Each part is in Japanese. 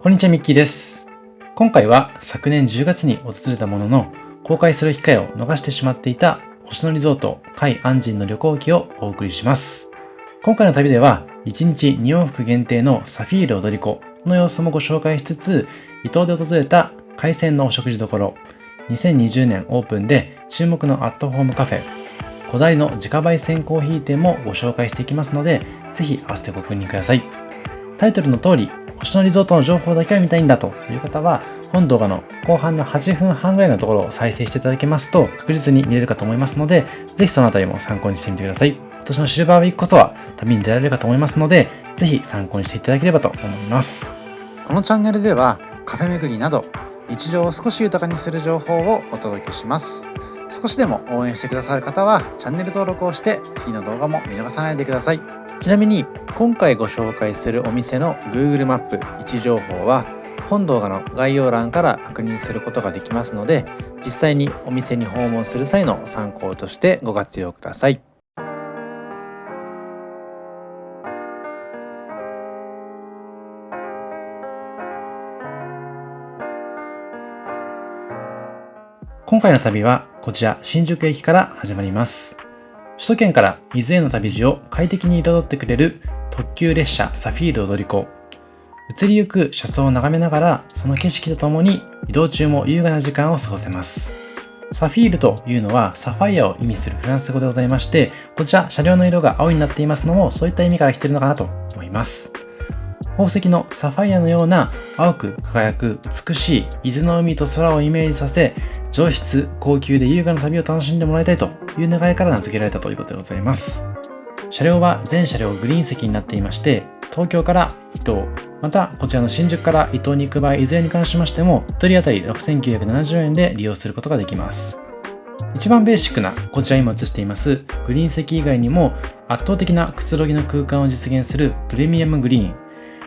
こんにちは、ミッキーです。今回は昨年10月に訪れたものの、公開する機会を逃してしまっていた星野リゾート界安心の旅行記をお送りします。今回の旅では、1日2往復限定のサフィール踊り子の様子もご紹介しつつ、伊東で訪れた海鮮のお食事処、2020年オープンで注目のアットホームカフェ、こだわりの自家焙煎コーヒー店もご紹介していきますので、ぜひ合わせてご確認ください。タイトルの通り、星野リゾートの情報だけが見たいんだという方は、本動画の後半の8分半ぐらいのところを再生していただけますと確実に見れるかと思いますので、ぜひそのあたりも参考にしてみてください。今年のシルバーウィークこそは旅に出られるかと思いますので、ぜひ参考にしていただければと思います。このチャンネルではカフェ巡りなど日常を少し豊かにする情報をお届けします。少しでも応援してくださる方はチャンネル登録をして次の動画も見逃さないでください。ちなみに今回ご紹介するお店の Google マップ位置情報は本動画の概要欄から確認することができますので、実際にお店に訪問する際の参考としてご活用ください。今回の旅はこちら新宿駅から始まります。首都圏から伊豆への旅路を快適に彩ってくれる特急列車サフィール踊り子。移りゆく車窓を眺めながらその景色とともに移動中も優雅な時間を過ごせます。サフィールというのはサファイアを意味するフランス語でございまして、こちら車両の色が青になっていますのもそういった意味から来ているのかなと思います。宝石のサファイアのような青く輝く美しい伊豆の海と空をイメージさせ、上質高級で優雅な旅を楽しんでもらいたいという願いから名付けられたということでございます。車両は全車両グリーン席になっていまして、東京から伊東、またこちらの新宿から伊東に行く場合いずれに関しましても1人当たり6970円で利用することができます。一番ベーシックなこちら今映していますグリーン席以外にも圧倒的なくつろぎの空間を実現するプレミアムグリーン、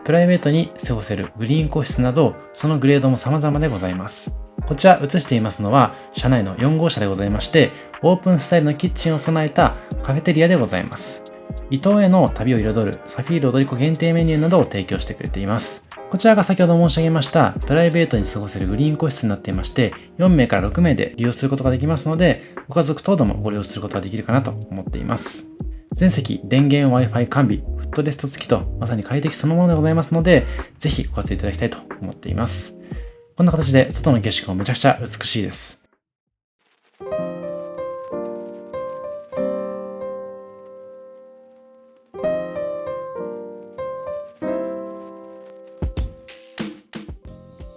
プライベートに過ごせるグリーン個室など、そのグレードも様々でございます。こちら映していますのは車内の4号車でございまして、オープンスタイルのキッチンを備えたカフェテリアでございます。伊東への旅を彩るサフィール踊り子限定メニューなどを提供してくれています。こちらが先ほど申し上げましたプライベートに過ごせるグリーン個室になっていまして、4名から6名で利用することができますので、ご家族等でもご利用することができるかなと思っています。全席電源 Wi-Fi 完備、フットレスト付きとまさに快適そのものでございますので、ぜひご活用いただきたいと思っています。こんな形で外の景色もめちゃくちゃ美しいです。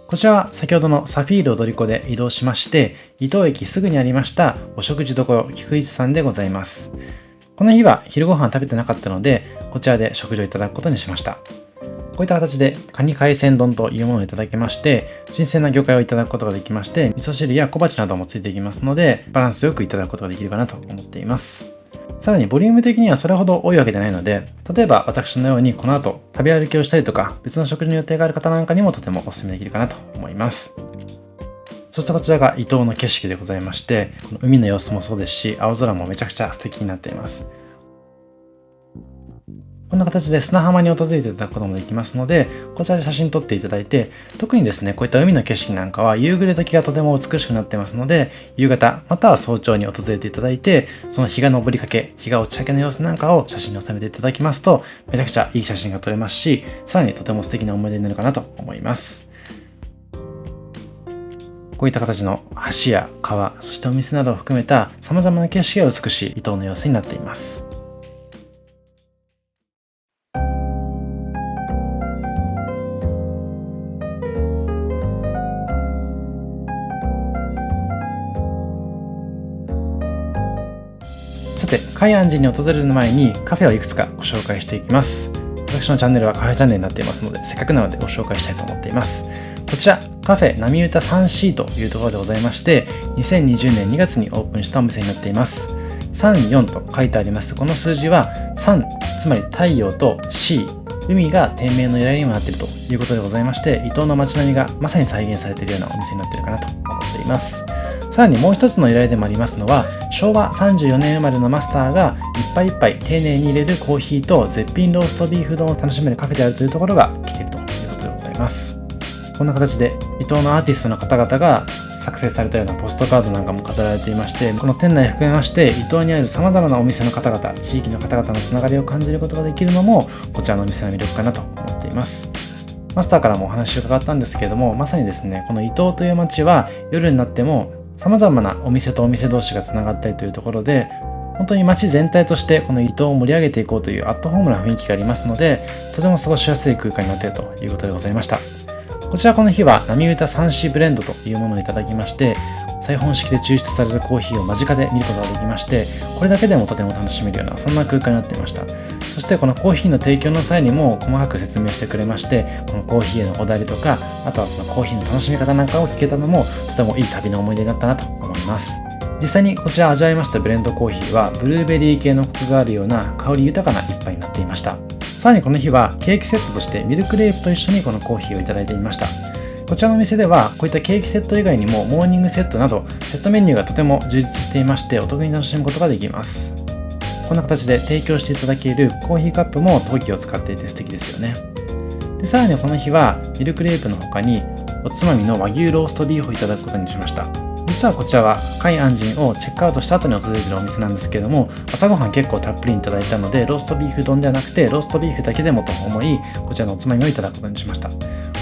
こちらは先ほどのサフィール踊り子で移動しまして、伊東駅すぐにありましたお食事処菊一さんでございます。この日は昼ご飯食べてなかったので、こちらで食事をいただくことにしました。こういった形でカニ海鮮丼というものをいただきまして、新鮮な魚介をいただくことができまして、味噌汁や小鉢などもついていきますので、バランスよくいただくことができるかなと思っています。さらにボリューム的にはそれほど多いわけではないので、例えば私のようにこの後食べ歩きをしたりとか別の食事の予定がある方なんかにもとてもお勧めできるかなと思います。そしてこちらが伊東の景色でございまして、この海の様子もそうですし、青空もめちゃくちゃ素敵になっています。こんな形で砂浜に訪れていただくこともできますので、こちらで写真撮っていただいて、特にですね、こういった海の景色なんかは夕暮れ時がとても美しくなってますので、夕方または早朝に訪れていただいて、その日が昇りかけ、日が落ちかけの様子なんかを写真に収めていただきますと、めちゃくちゃいい写真が撮れますし、さらにとても素敵な思い出になるかなと思います。こういった形の橋や川、そしてお店などを含めた様々な景色が美しい伊東の様子になっています。さて、海安寺に訪れる前にカフェをいくつかご紹介していきます。私のチャンネルはカフェチャンネルになっていますので、せっかくなのでご紹介したいと思っています。こちら、カフェ波歌 3C というところでございまして、2020年2月にオープンしたお店になっています。34と書いてあります。この数字は3、つまり太陽と C、海が店名の由来にもなっているということでございまして、伊東の街並みがまさに再現されているようなお店になっているかなと思っています。さらにもう一つの由来でもありますのは、昭和34年生まれのマスターが一杯一杯丁寧に入れるコーヒーと絶品ローストビーフ丼を楽しめるカフェであるというところが来ているということでございます。こんな形で伊東のアーティストの方々が作成されたようなポストカードなんかも飾られていまして、この店内を含めまして伊東にある様々なお店の方々、地域の方々のつながりを感じることができるのもこちらのお店の魅力かなと思っています。マスターからもお話を伺ったんですけれども、まさにですね、この伊東という街は夜になっても様々なお店とお店同士がつながったりというところで、本当に街全体としてこの伊東を盛り上げていこうというアットホームな雰囲気がありますので、とても過ごしやすい空間になっているということでございました。こちらこの日は波歌 3C ブレンドというものをいただきまして、サイフォン式で抽出されるコーヒーを間近で見ることができまして、これだけでもとても楽しめるようなそんな空間になっていました。そしてこのコーヒーの提供の際にも細かく説明してくれまして、このコーヒーへのこだわりとか、あとはそのコーヒーの楽しみ方なんかを聞けたのもとてもいい旅の思い出になったなと思います。実際にこちら味わいましたブレンドコーヒーはブルーベリー系のコクがあるような香り豊かな一杯になっていました。さらにこの日はケーキセットとしてミルクレープと一緒にこのコーヒーをいただいていました。こちらのお店ではこういったケーキセット以外にもモーニングセットなどセットメニューがとても充実していまして、お得に楽しむことができます。こんな形で提供していただけるコーヒーカップも陶器を使っていて素敵ですよね。でさらにこの日はミルクレープの他におつまみの和牛ローストビーフをいただくことにしました。実はこちらは海安人をチェックアウトした後に訪れているお店なんですけれども、朝ごはん結構たっぷりいただいたので、ローストビーフ丼ではなくてローストビーフだけでもと思い、こちらのおつまみをいただくことにしました。こ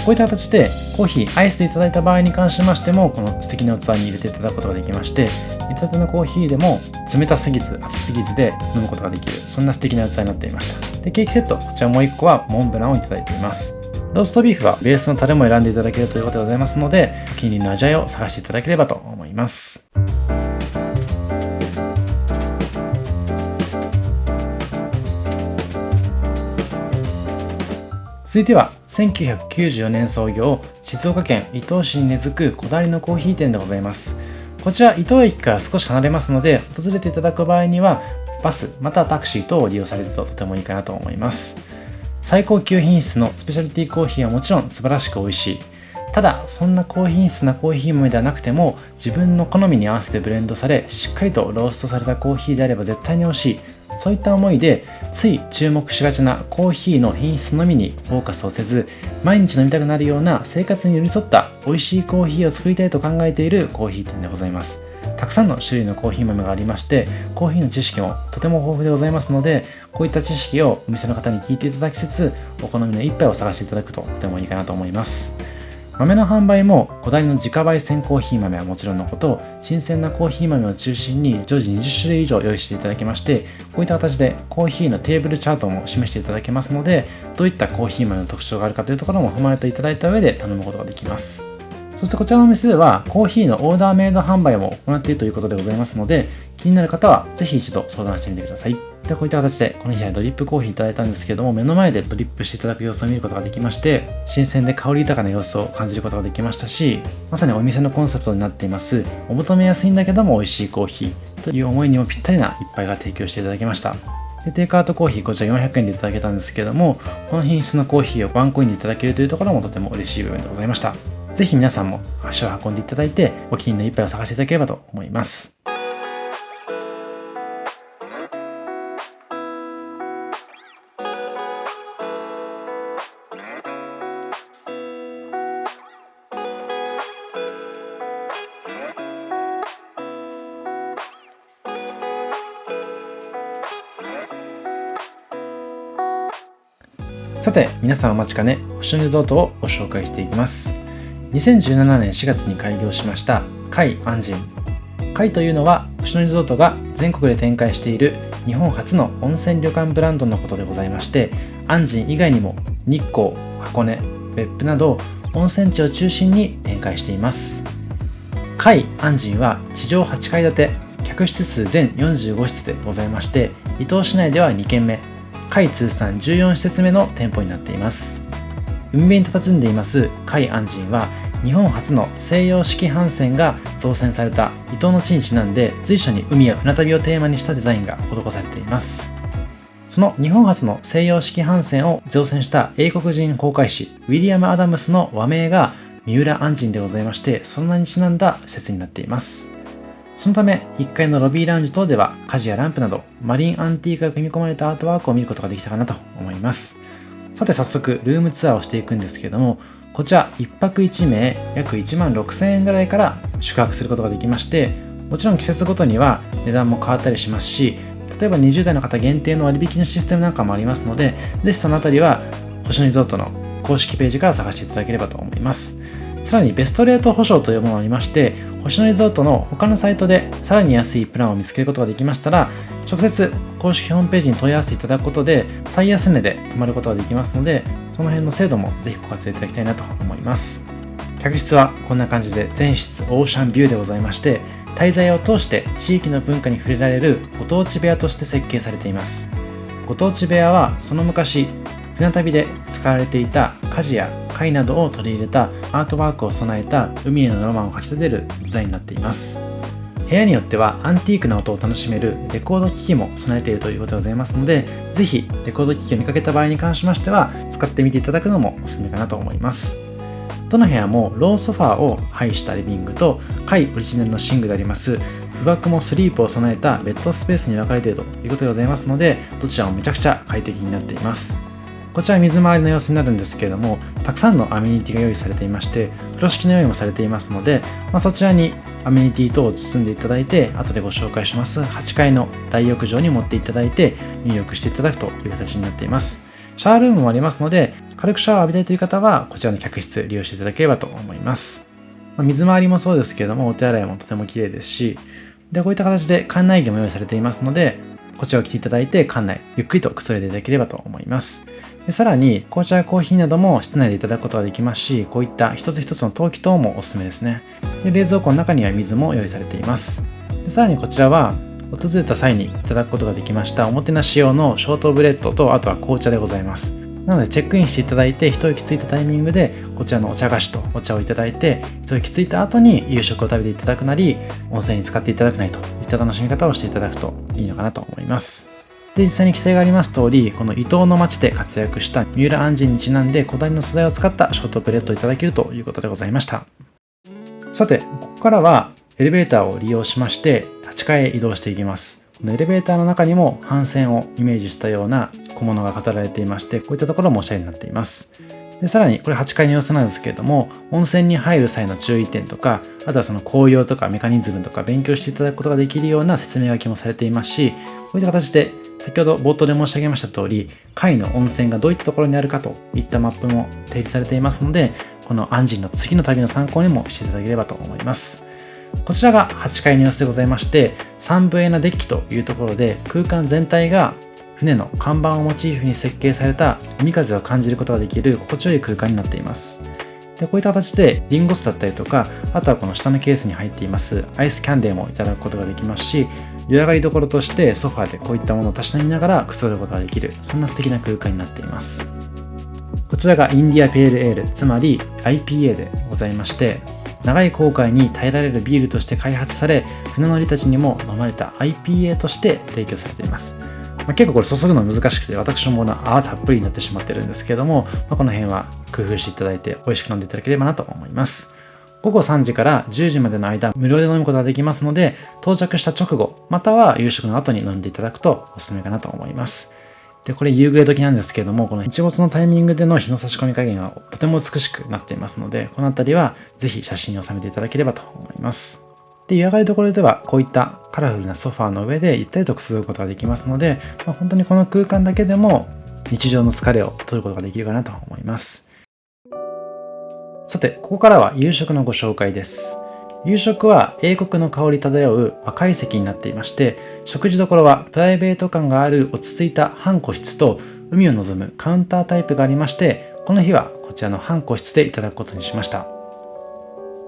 ういった形でコーヒー、アイスでいただいた場合に関しましても、この素敵な器に入れていただくことができまして、入れたてのコーヒーでも冷たすぎず熱すぎずで飲むことができる、そんな素敵な器になっていました。でケーキセット、こちらもう1個はモンブランをいただいています。ローストビーフはベースのタレも選んでいただけるということでございますので、お気に入りの味わいを探していただければと思います。続いては1994年創業、静岡県伊東市に根付くこだわりのコーヒー店でございます。こちら伊東駅から少し離れますので、訪れていただく場合にはバスまたはタクシー等を利用されるととてもいいかなと思います。最高級品質のスペシャリティコーヒーはもちろん素晴らしく美味しい。ただそんな高品質なコーヒー豆ではなくても、自分の好みに合わせてブレンドされしっかりとローストされたコーヒーであれば絶対に美味しい、そういった思いでつい注目しがちなコーヒーの品質のみにフォーカスをせず、毎日飲みたくなるような生活に寄り添った美味しいコーヒーを作りたいと考えているコーヒー店でございます。たくさんの種類のコーヒー豆がありまして、コーヒーの知識もとても豊富でございますので、こういった知識をお店の方に聞いていただきつつ、お好みの一杯を探していただくととてもいいかなと思います。豆の販売もこだわりの自家焙煎コーヒー豆はもちろんのこと、新鮮なコーヒー豆を中心に常時20種類以上用意していただきまして、こういった形でコーヒーのテーブルチャートも示していただけますので、どういったコーヒー豆の特徴があるかというところも踏まえていただいた上で頼むことができます。そしてこちらのお店ではコーヒーのオーダーメイド販売も行っているということでございますので、気になる方はぜひ一度相談してみてください。ではこういった形でこの日はドリップコーヒーいただいたんですけども、目の前でドリップしていただく様子を見ることができまして、新鮮で香り豊かな様子を感じることができましたし、まさにお店のコンセプトになっていますお求めやすいんだけども美味しいコーヒーという思いにもぴったりな一杯が提供していただきました。でテイクアウトコーヒーこちら400円でいただけたんですけども、この品質のコーヒーをワンコインでいただけるというところもとても嬉しい部分でございました。ぜひ皆さんも足を運んでいただいて、お気に入りの一杯を探していただければと思います。さて、皆さんお待ちかね、星野リゾートをご紹介していきます。2017年4月に開業しました界安人。界というのは星野リゾートが全国で展開している日本初の温泉旅館ブランドのことでございまして、安人以外にも日光、箱根、別府など温泉地を中心に展開しています。界安人は地上8階建て、客室数全45室でございまして、伊東市内では2軒目、界通算14施設目の店舗になっています。海辺に佇んでいます界安人は、日本初の西洋式帆船が造船された伊東の地にちなんで、随所に海や船旅をテーマにしたデザインが施されています。その日本初の西洋式帆船を造船した英国人航海士ウィリアム・アダムスの和名が三浦安人でございまして、その名にちなんだ施設になっています。そのため1階のロビーラウンジ等では家事やランプなどマリンアンティークが組み込まれたアートワークを見ることができたかなと思います。さて早速ルームツアーをしていくんですけれども、こちら1泊1名約1万6000円ぐらいから宿泊することができまして、もちろん季節ごとには値段も変わったりしますし、例えば20代の方限定の割引のシステムなんかもありますので、ぜひそのあたりは星野リゾートの公式ページから探していただければと思います。さらにベストレート保証というものがありまして、星野リゾートの他のサイトでさらに安いプランを見つけることができましたら、直接公式ホームページに問い合わせていただくことで最安値で泊まることができますので、その辺の制度もぜひご活用いただきたいなと思います。客室はこんな感じで全室オーシャンビューでございまして、滞在を通して地域の文化に触れられるご当地部屋として設計されています。ご当地部屋はその昔船旅で使われていた火事や貝などを取り入れたアートワークを備えた海へのロマンをかき立てるデザインになっています。部屋によってはアンティークな音を楽しめるレコード機器も備えているということでございますので、ぜひレコード機器を見かけた場合に関しましては使ってみていただくのもおすすめかなと思います。どの部屋もローソファーを配したリビングと界オリジナルの寝具であります不爆もスリープを備えたベッドスペースに分かれているということでございますので、どちらもめちゃくちゃ快適になっています。こちら水回りの様子になるんですけれども、たくさんのアメニティが用意されていまして、風呂敷の用意もされていますので、そちらにアメニティ等を包んでいただいて、後でご紹介します8階の大浴場に持っていただいて入浴していただくという形になっています。シャワールームもありますので、軽くシャワーを浴びたいという方はこちらの客室利用していただければと思います。水回りもそうですけれども、お手洗いもとても綺麗ですし、でこういった形で館内着も用意されていますので、こちらを着ていただいて館内ゆっくりとくつろいでいただければと思います。でさらに紅茶やコーヒーなども室内でいただくことができますし、こういった一つ一つの陶器等もおすすめですね。で冷蔵庫の中には水も用意されています。でさらにこちらは訪れた際にいただくことができましたおもてなし用のショートブレッドと、あとは紅茶でございます。なのでチェックインしていただいて一息ついたタイミングでこちらのお茶菓子とお茶をいただいて、一息ついた後に夕食を食べていただくなり、温泉に使っていただくなりといった楽しみ方をしていただくといいのかなと思います。で実際に記載があります通り、この伊東の町で活躍した三浦按針にちなんでこだわりの素材を使ったショートブレッドをいただけるということでございました。さてここからはエレベーターを利用しまして8階へ移動していきます。このエレベーターの中にも帆船をイメージしたような小物が飾られていまして、こういったところもおしゃれになっています。でさらにこれ8階の様子なんですけれども、温泉に入る際の注意点とか、あとはその紅葉とかメカニズムとか勉強していただくことができるような説明書きもされていますし、こういった形で先ほど冒頭で申し上げました通り、界の温泉がどういったところにあるかといったマップも提示されていますので、この按針の次の旅の参考にもしていただければと思います。こちらが8階の様子でございまして、3部屋なデッキというところで空間全体が船の看板をモチーフに設計された海風を感じることができる心地よい空間になっています。でこういった形でリンゴ酢だったりとか、あとはこの下のケースに入っていますアイスキャンデーもいただくことができますし、湯上がりどころとしてソファーでこういったものをたしなみながらくつろぐことができる、そんな素敵な空間になっています。こちらがインディアペールエール、つまり IPA でございまして、長い航海に耐えられるビールとして開発され、船乗りたちにも飲まれた IPA として提供されています。結構これ注ぐの難しくて、私のものは泡たっぷりになってしまってるんですけども、この辺は工夫していただいて美味しく飲んでいただければなと思います。午後3時から10時までの間、無料で飲むことができますので、到着した直後、または夕食の後に飲んでいただくとおすすめかなと思います。で、これ夕暮れ時なんですけれども、この日没のタイミングでの日の差し込み加減がとても美しくなっていますので、このあたりはぜひ写真に収めていただければと思います。で、湯上がりどころではこういったカラフルなソファーの上でゆったりとくつろぐことができますので、本当にこの空間だけでも日常の疲れを取ることができるかなと思います。さて、ここからは夕食のご紹介です。夕食は英国の香り漂う赤い席になっていまして、食事どころはプライベート感がある落ち着いた半個室と海を望むカウンタータイプがありまして、この日はこちらの半個室でいただくことにしました。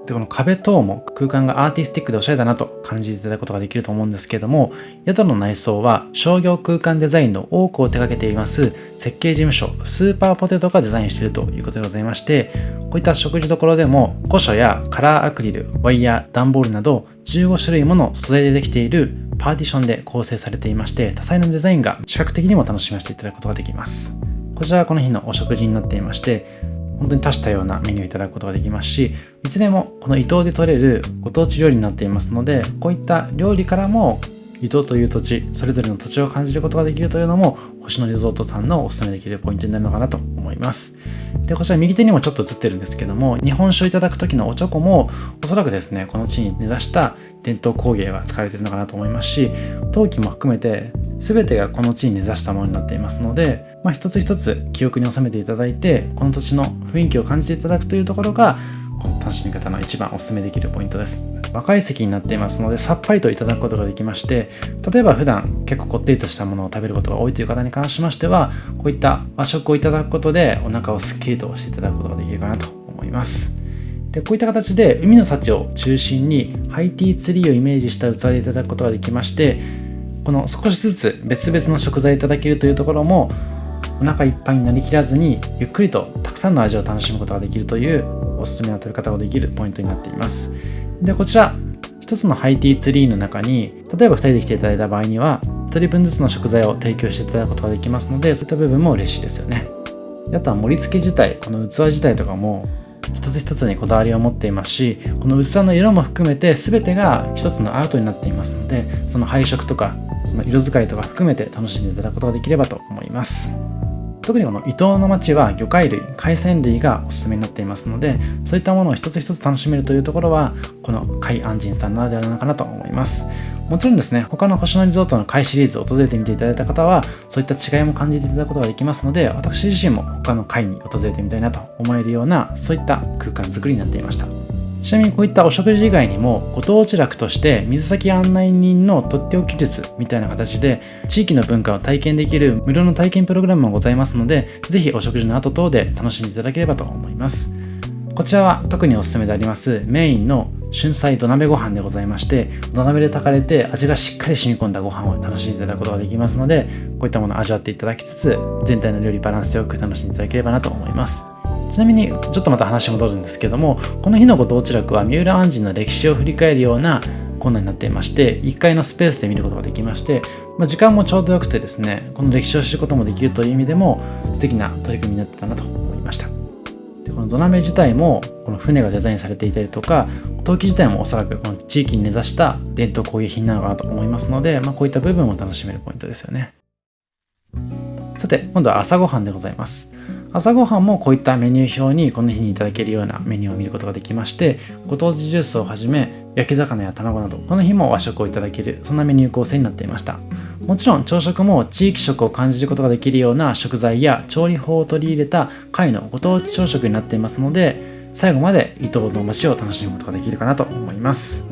でこの壁等も空間がアーティスティックでおしゃれだなと感じていただくことができると思うんですけれども、宿の内装は商業空間デザインの多くを手掛けています設計事務所スーパーポテトがデザインしているということでございまして、こういった食事どころでも古書やカラーアクリル、ワイヤー、段ボールなど15種類もの素材でできているパーティションで構成されていまして、多彩なデザインが視覚的にも楽しませていただくことができます。こちらはこの日のお食事になっていまして、本当に多種多様なメニューをいただくことができますし、いずれもこの伊東で採れるご当地料理になっていますので、こういった料理からも伊東という土地、それぞれの土地を感じることができるというのも、星野リゾートさんのお勧めできるポイントになるのかなと思います。で、こちら右手にもちょっと映ってるんですけども、日本酒をいただく時のおちょこも、おそらくですね、この地に根ざした伝統工芸が使われているのかなと思いますし、陶器も含めて全てがこの地に根ざしたものになっていますので、一つ一つ記憶に収めていただいて、この土地の雰囲気を感じていただくというところが、この楽しみ方の一番お勧めできるポイントです。若い席になっていますので、さっぱりといただくことができまして、例えば普段結構こってりとしたものを食べることが多いという方に関しましては、こういった和食をいただくことでお腹をすっきりとしていただくことができるかなと思います。で、こういった形で海の幸を中心にハイティーツリーをイメージした器でいただくことができまして、この少しずつ別々の食材いただけるというところも、お腹いっぱいになりきらずにゆっくりとたくさんの味を楽しむことができるというおすすめの取り方ができるポイントになっています。で、こちら一つのハイティーツリーの中に、例えば2人で来ていただいた場合には1人分ずつの食材を提供していただくことができますので、そういった部分も嬉しいですよね。あとは盛り付け自体、この器自体とかも一つ一つにこだわりを持っていますし、この器の色も含めて全てが一つのアートになっていますので、その配色とかその色使いとか含めて楽しんでいただくことができればと思います。特にこの伊東の町は魚介類、海鮮類がおすすめになっていますので、そういったものを一つ一つ楽しめるというところは、この海安人さんならではなのかなと思います。もちろんですね、他の星野リゾートの海シリーズを訪れてみていただいた方は、そういった違いも感じていただくことができますので、私自身も他の海に訪れてみたいなと思えるような、そういった空間作りになっていました。ちなみにこういったお食事以外にも、ご当地楽として水先案内人のとっておき術みたいな形で地域の文化を体験できる無料の体験プログラムもございますので、ぜひお食事の後等で楽しんでいただければと思います。こちらは特におすすめでありますメインの春菜土鍋ご飯でございまして、土鍋で炊かれて味がしっかり染み込んだご飯を楽しんでいただくことができますので、こういったものを味わっていただきつつ、全体の料理バランスよく楽しんでいただければなと思います。ちなみにちょっとまた話戻るんですけども、この日のご当地楽は三浦按針の歴史を振り返るようなコーナーになっていまして、1階のスペースで見ることができまして、時間もちょうどよくてですね、この歴史を知ることもできるという意味でも素敵な取り組みになってたなと思いました。で、この土鍋自体もこの船がデザインされていたりとか、陶器自体もおそらくこの地域に根ざした伝統工芸品なのかなと思いますので、こういった部分を楽しめるポイントですよね。さて、今度は朝ごはんでございます。朝ごはんもこういったメニュー表にこの日にいただけるようなメニューを見ることができまして、ご当地ジュースをはじめ焼き魚や卵など、この日も和食をいただける、そんなメニュー構成になっていました。もちろん朝食も地域食を感じることができるような食材や調理法を取り入れた貝のご当地朝食になっていますので、最後まで伊東の街を楽しむことができるかなと思います。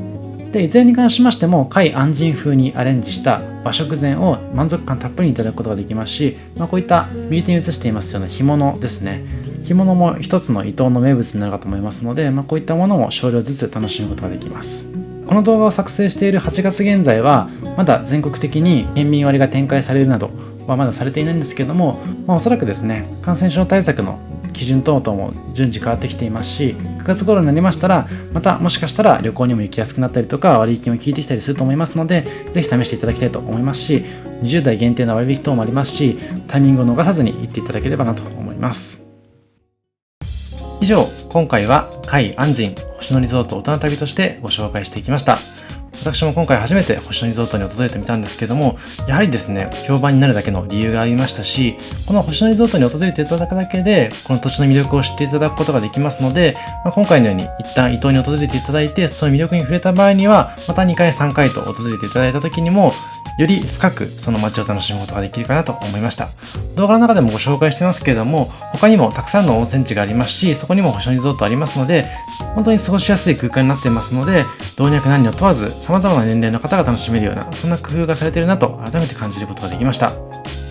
で、いずれに関しましても貝安人風にアレンジした和食膳を満足感たっぷりにいただくことができますし、こういった右手に映していますような干物ですね、干物も一つの伊東の名物になるかと思いますので、こういったものも少量ずつ楽しむことができます。この動画を作成している8月現在はまだ全国的に県民割が展開されるなどはまだされていないんですけども、おそらくですね、感染症対策の基準等々も順次変わってきていますし、9月頃になりましたらまたもしかしたら旅行にも行きやすくなったりとか割引も効いてきたりすると思いますので、ぜひ試していただきたいと思いますし、20代限定の割引等もありますし、タイミングを逃さずに行っていただければなと思います。以上、今回は貝安人星野リゾート大人旅としてご紹介していきました。私も今回初めて星野リゾートに訪れてみたんですけども、やはりですね、評判になるだけの理由がありましたし、この星野リゾートに訪れていただくだけでこの土地の魅力を知っていただくことができますので、今回のように一旦伊東に訪れていただいて、その魅力に触れた場合にはまた2回3回と訪れていただいた時にもより深くその街を楽しむことができるかなと思いました。動画の中でもご紹介してますけれども、他にもたくさんの温泉地がありますし、そこにも星野リゾートありますので、本当に過ごしやすい空間になっていますので、老若男女問わず様々な年齢の方が楽しめるような、そんな工夫がされているなと改めて感じることができました。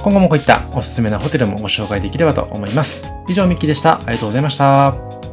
今後もこういったおすすめなホテルもご紹介できればと思います。以上、ミッキーでした。ありがとうございました。